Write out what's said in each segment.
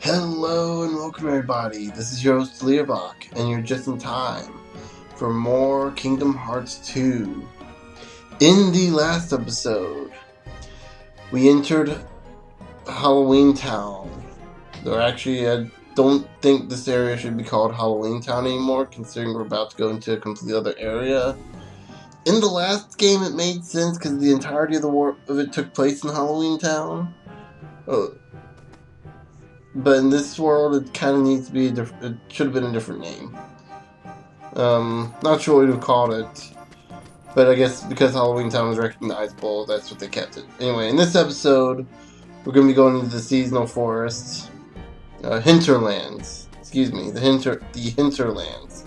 Hello and welcome everybody, this is your host Learbach, and you're just in time for more Kingdom Hearts 2. In the last episode, we entered Halloween Town. Or actually, I don't think this area should be called Halloween Town anymore, considering we're about to go into a completely other area. In the last game it made sense because the entirety of it took place in Halloween Town. But in this world, it kind of needs to be it should have been a different name. Not sure what we'd have called it, but I guess because Halloween Town was recognizable, that's what they kept it. Anyway, in this episode, we're going to be going into the seasonal forest, Hinterlands. Excuse me, the Hinterlands.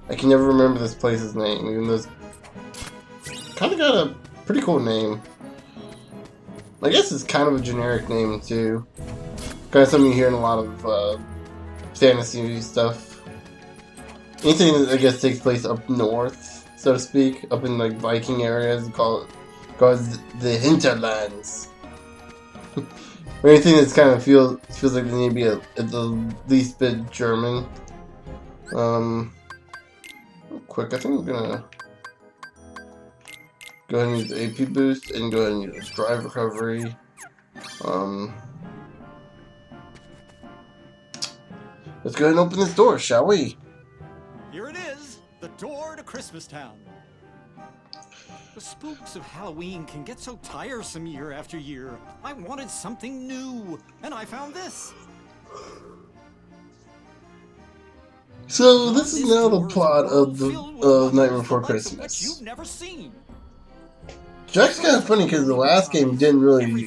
I can never remember this place's name, even though it's kind of got a pretty cool name. I guess it's kind of a generic name too. Kind of something you hear in a lot of fantasy stuff. Anything that I guess takes place up north, so to speak, up in like Viking areas, called the Hinterlands. Or anything that's kind of feels like they need to be at the least bit German. Real quick, I think I'm gonna go ahead and use the AP boost and go ahead and use drive recovery. Let's go ahead and open this door, shall we? Here it is, the door to Christmas Town. The spooks of Halloween can get so tiresome year after year. I wanted something new, and I found this. So this is now the plot of Nightmare Before Christmas. You've never seen. Jack's kind of funny because the last game didn't really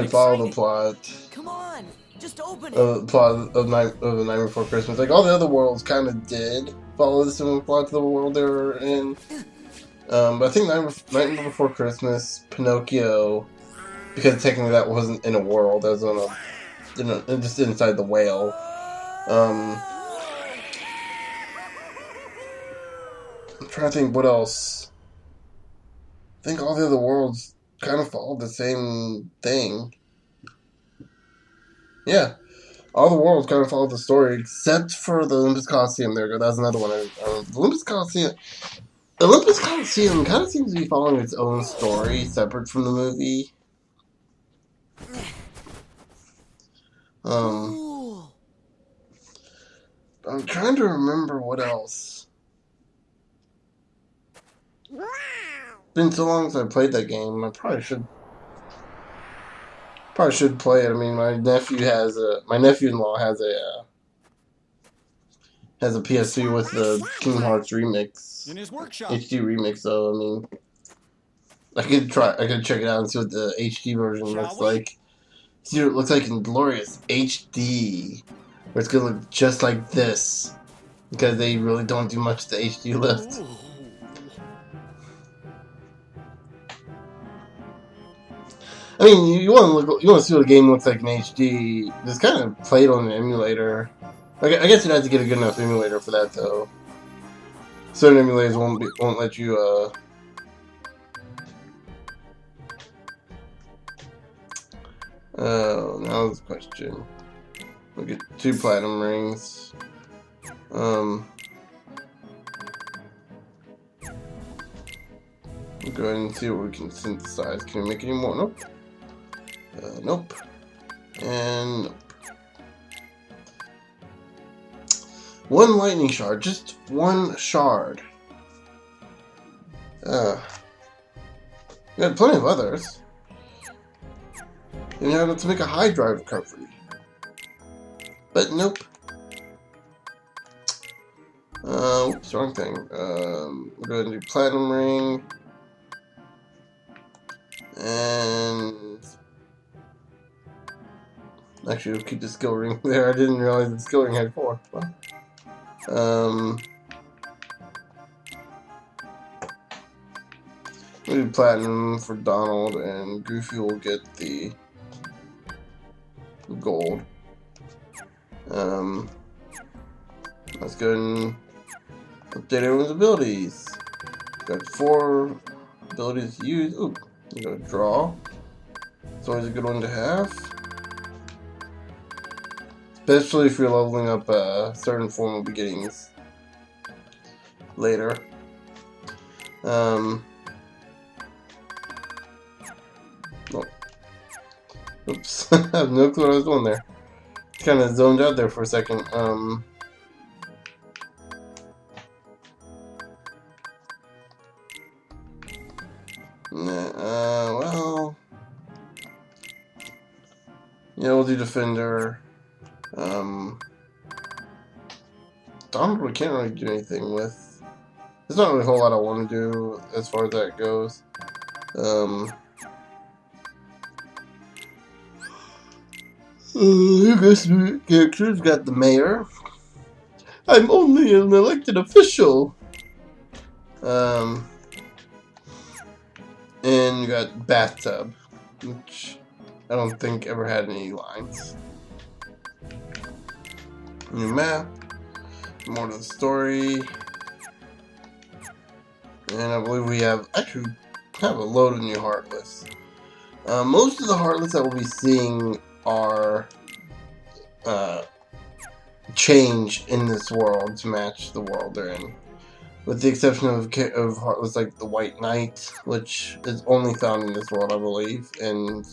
follow the plot. Come on, just open it. Plot of Nightmare Before Christmas. Like all the other worlds kind of did follow the similar plot to the world they were in. But I think Nightmare Before Christmas, Pinocchio, because technically that wasn't in a world, that was on just inside the whale. I'm trying to think what else. I think all the other worlds kind of followed the same thing. Yeah, all the worlds kind of followed the story, except for the Olympus Coliseum. There we go, that's another one. The Olympus Coliseum kind of seems to be following its own story, separate from the movie. Cool. I'm trying to remember what else. Wow. It's been so long since I played that game. I probably should play it. I mean, my nephew-in-law has a PS2 with the Kingdom Hearts remix. In his workshop. HD remix, so I mean, I could check it out and see what the HD version looks like. See what it looks like in glorious HD, where it's gonna look just like this, because they really don't do much to the HD lift. I mean, you want to see what a game looks like in HD. Just kind of play it on an emulator. I guess you'd have to get a good enough emulator for that, though. Certain emulators won't let you, Oh, now this question. We'll get 2 platinum rings. We'll go ahead and see what we can synthesize. Can we make any more? Nope. Nope. And nope. 1 lightning shard. Just 1 shard. We had plenty of others. And you have to make a high drive recovery. But nope. Oops, wrong thing. We'll go ahead and do platinum ring. And actually, we'll keep the skill ring there. I didn't realize the skill ring had 4. Well, we'll do platinum for Donald, and Goofy will get the gold. Let's go and update everyone's abilities. Got 4 abilities to use. Ooh, you go draw. It's always a good one to have. especially if you're leveling up a certain form of beginnings later. Oh. Oops. I have no clue what I was doing there. Kind of zoned out there for a second. Well, yeah, we'll do Defender. Donald we can't really do anything with. There's not really a whole lot I want to do as far as that goes. I guess characters got the mayor. I'm only an elected official. And you got Bathtub, which I don't think ever had any lines. New map, more to the story, and I believe we have actually have a load of new Heartless. Most of the Heartless that we'll be seeing are change in this world to match the world they're in, with the exception of Heartless like the White Knight, which is only found in this world, I believe, and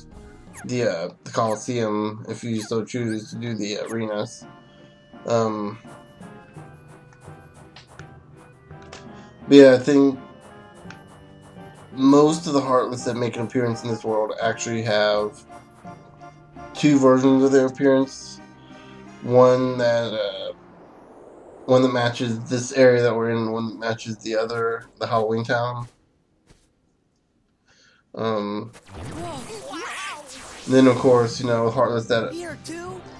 the Coliseum, if you so choose to do the arenas. But yeah, I think most of the Heartless that make an appearance in this world actually have two versions of their appearance. One that matches this area that we're in, and one that matches the other, the Halloween Town. Then of course, Heartless that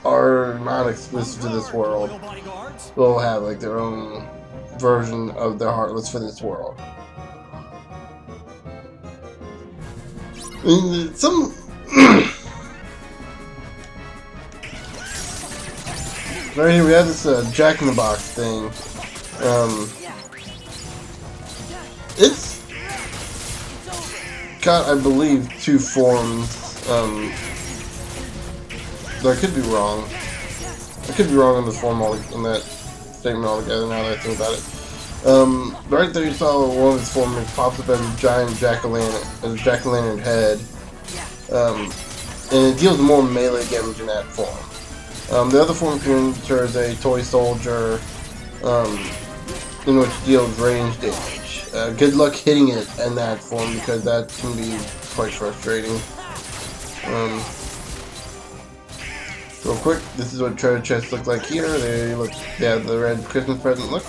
are not exclusive to this world will have like their own version of their Heartless for this world. Some right here we have this Jack in the Box thing. It's got, I believe, two forms. I could be wrong. I could be wrong on the form on that statement altogether. Now that I think about it, right there you saw one of his forms pops up as a giant jack-o'-lantern head, and it deals more melee damage in that form. The other form features a toy soldier, in which deals range damage. Good luck hitting it in that form because that can be quite frustrating. Real quick, this is what treasure chests look like here. They have the red Christmas present look.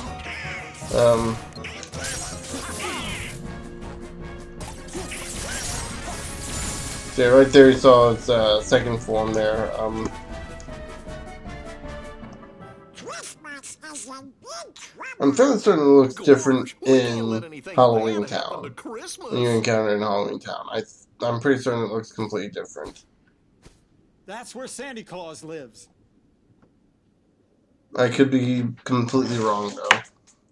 So yeah, right there you saw its second form there. I'm fairly certain it looks different in Halloween Town. When you encounter it in Halloween Town, I'm pretty certain it looks completely different. That's where Santa Claus lives. I could be completely wrong though.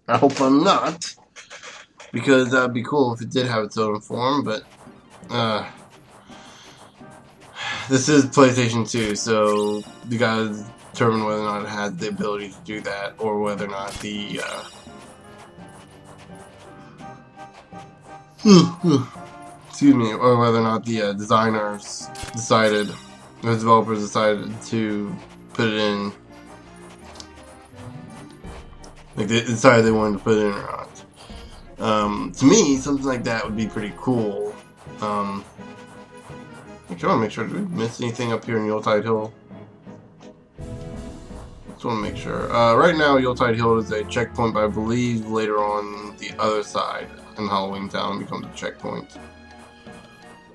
I hope I'm not, because that'd be cool if it did have its own form. But this is PlayStation 2, so you gotta determine whether or not it has the ability to do that, or whether or not the excuse me, or whether or not the developers decided to put it in, like they decided they wanted to put it in or not. To me, something like that would be pretty cool. I want to make sure, did we miss anything up here in Yuletide Hill? Just want to make sure. Right now, Yuletide Hill is a checkpoint, but I believe later on the other side in Halloween Town becomes a checkpoint.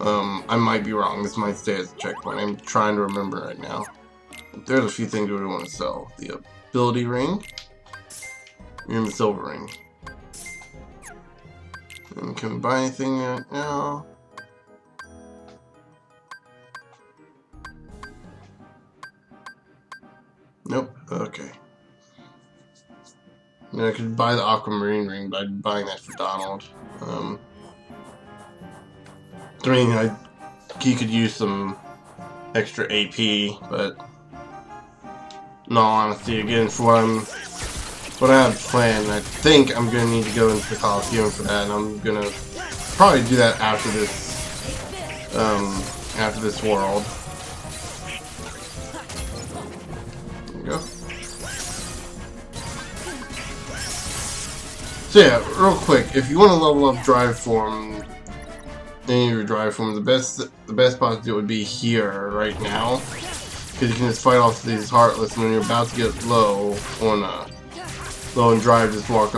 I might be wrong. This might stay as a checkpoint. I'm trying to remember right now. There's a few things we want to sell. The ability ring and the silver ring. And can we buy anything right now? Nope. Okay. I could buy the aquamarine ring by buying that for Donald. I mean, he could use some extra AP, but in all honesty, again, for what I have planned, I think I'm gonna need to go into the Coliseum for that, and I'm gonna probably do that after this world. There we go. So yeah, real quick, if you want to level up drive form, any of your drive form, the best spot to do it would be here right now, because you can just fight off these Heartless, and when you're about to get low on drive, just walk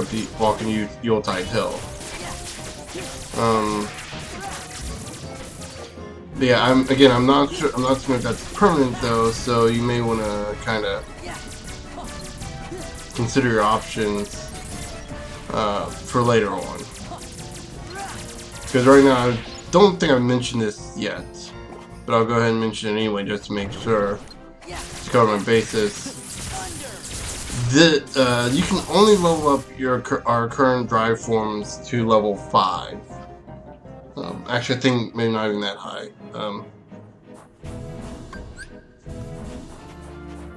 in Yuletide Hill. But yeah, I'm not sure if that's permanent though, so you may want to kind of consider your options for later on. Because right now, I don't think I've mentioned this yet, but I'll go ahead and mention it anyway just to make sure to cover my bases. You can only level up our current drive forms to level 5. Actually, I think maybe not even that high. I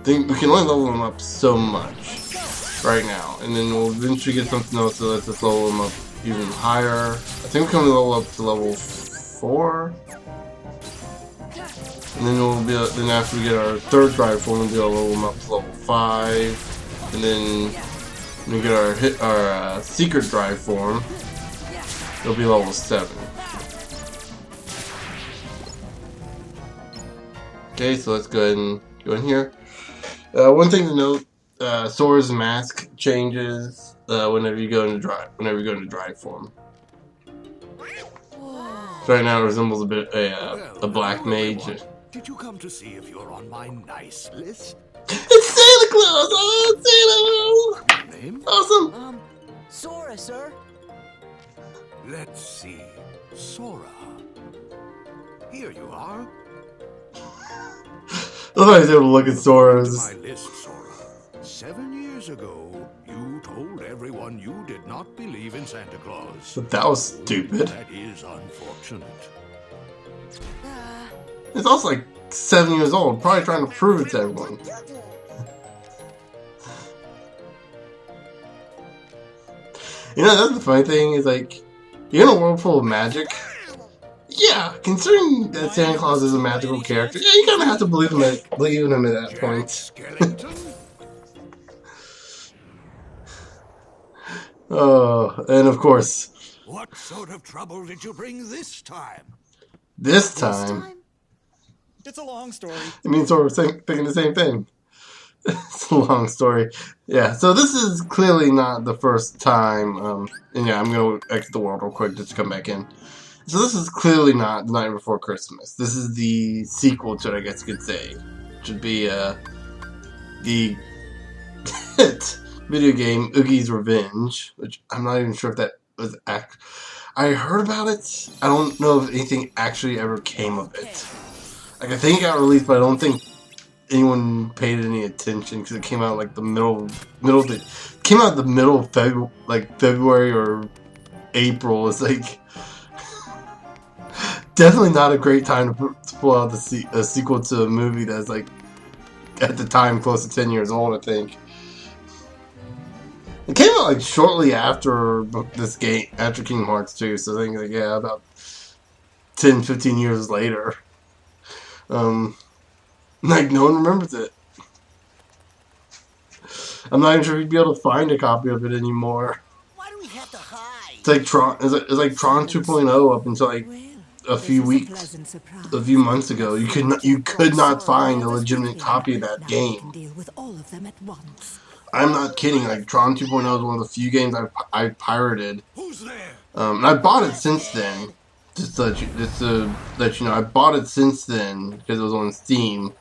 think we can only level them up so much right now, and then we'll eventually get something else that lets us level them up even higher. I think we can only level up to level 4, and then then after we get our third drive form, we'll be able to level them up to level 5, and then when we get our secret drive form, it'll be level 7. Okay, so let's go ahead and go in here. One thing to note: Sora's mask changes whenever you go into drive form. So right now it resembles a bit a black mage. Did you come to see if you're on my nice list? It's Santa Claus! Oh, Santa! Name? Awesome! Sora, sir. Let's see. Sora. Here you are. I thought I was able to look at Sora's. My list, Sora. 7 years ago, you told everyone you did not believe in Santa Claus. But that was stupid. That is unfortunate. It's also like 7 years old, probably trying to prove it to everyone. You know, that's the funny thing, is like, you're in a world full of magic. Yeah, considering that Santa Claus is a magical character, yeah, you kind of have to believe in him at that point. Oh, and of course. What sort of trouble did you bring this time? This time? It's a long story. It means we're thinking the same thing. It's a long story. Yeah, so this is clearly not the first time, and yeah, I'm going to exit the world real quick just to come back in. So this is clearly not The Night Before Christmas. This is the sequel to it, I guess you could say. It should be, the hit video game Oogie's Revenge, which I'm not even sure if that was I heard about it. I don't know if anything actually ever came of it. Like, I think it got released, but I don't think anyone paid any attention because it came out like the middle of February or April. It's like definitely not a great time to pull out a sequel to a movie that's like at the time close to 10 years old, I think. It came out like shortly after this game, after Kingdom Hearts 2, so I think like, yeah, about 10-15 years later. Like, no one remembers it. I'm not even sure if you'd be able to find a copy of it anymore. Why do we have to hide? It's like Tron 2.0 up until like a few months ago. You could not find a legitimate copy of that game. I'm not kidding. Like, Tron 2.0 is one of the few games I pirated. Who's there? And I bought it since then. Just to let you know, I bought it since then because it was on Steam,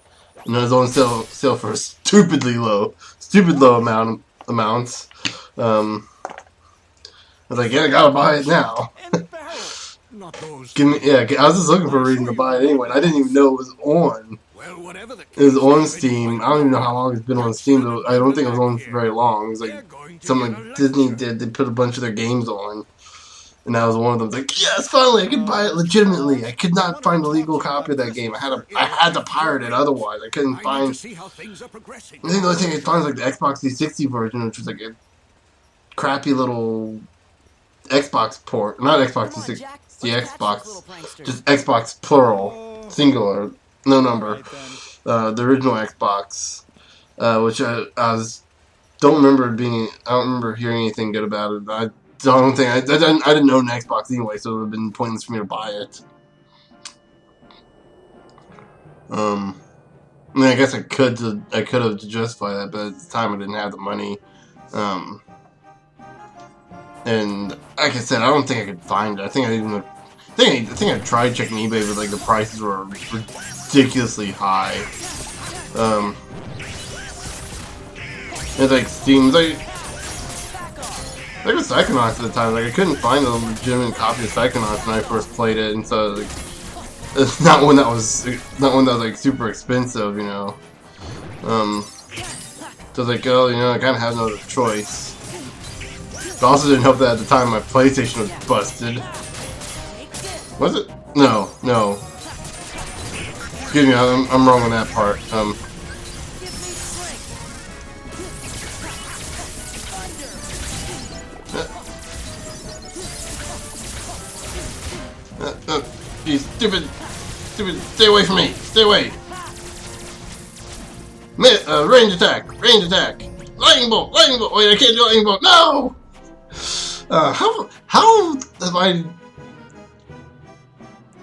and it was on sale for stupid low amounts. I was like, yeah, I gotta buy it now. Not those. I was just looking for a reason to buy it anyway. And I didn't even know it was on. Well, whatever the It was on Steam. I don't even know how long it's been on Steam, though. I don't think it was on for very long. It was like something like Disney did. They put a bunch of their games on. And that was one of them. Like, yes, finally, I could buy it legitimately. I could not find a legal copy of that game. I had to pirate it. Otherwise, I couldn't find. see how things are progressing. I think the only thing I could find was like the Xbox 360 version, which was like a crappy little Xbox port, not Xbox 360, the Xbox, just Xbox plural, singular, no number. The original Xbox, which I don't remember being. I don't remember hearing anything good about it. I don't think I didn't own an Xbox anyway, so it would have been pointless for me to buy it. I mean, I guess I could have to justify that, but at the time I didn't have the money. And like I said, I don't think I could find it. I think I tried checking eBay, but like the prices were ridiculously high. It's like Steam's like with Psychonauts at the time. Like I couldn't find a legitimate copy of Psychonauts when I first played it, and so like, it's not one that was like super expensive, you know. So I was like, oh, you know, I kind of had no choice. But also didn't help that at the time my PlayStation was busted. Was it? No. Excuse me, I'm wrong on that part. You stupid, stay away from me, stay away. Range attack, lightning bolt, wait, I can't do lightning bolt, no! How have I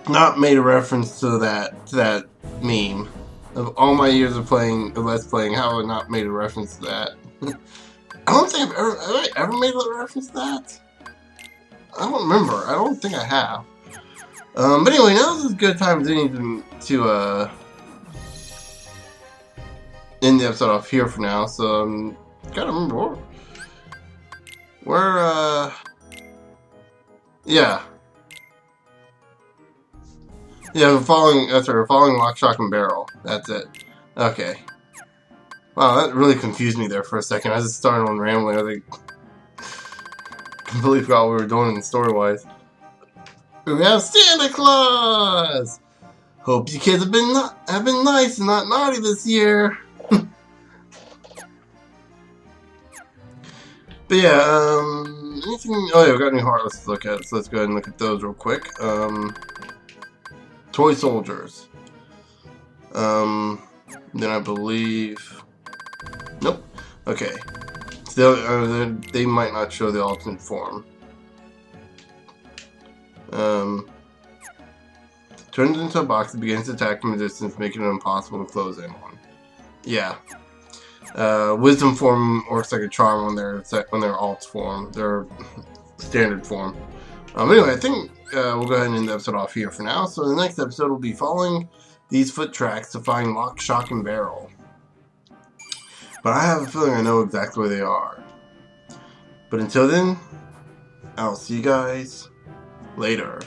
not made a reference to that meme? Of all my years of Let's Playing, how have I not made a reference to that? I don't think have I ever made a reference to that? I don't remember, I don't think I have. But anyway, now is as good a time as any to end the episode off here for now. So gotta remember we're following Lock, Shock, and Barrel. That's it. Okay. Wow, that really confused me there for a second. I just started on rambling. I like completely forgot what we were doing story-wise. We have Santa Claus! Hope you kids have been nice and not naughty this year. But yeah, anything... Oh yeah, we got any Heartless to look at, so let's go ahead and look at those real quick. Toy Soldiers. Then I believe... Nope. Okay. Still, they might not show the alternate form. Turns into a box that begins to attack from a distance, making it impossible to close in on. Yeah. Wisdom form works like a charm when they're alt form, their standard form. Anyway, I think we'll go ahead and end the episode off here for now. So the next episode will be following these foot tracks to find Lock, Shock, and Barrel. But I have a feeling I know exactly where they are. But until then, I'll see you guys later.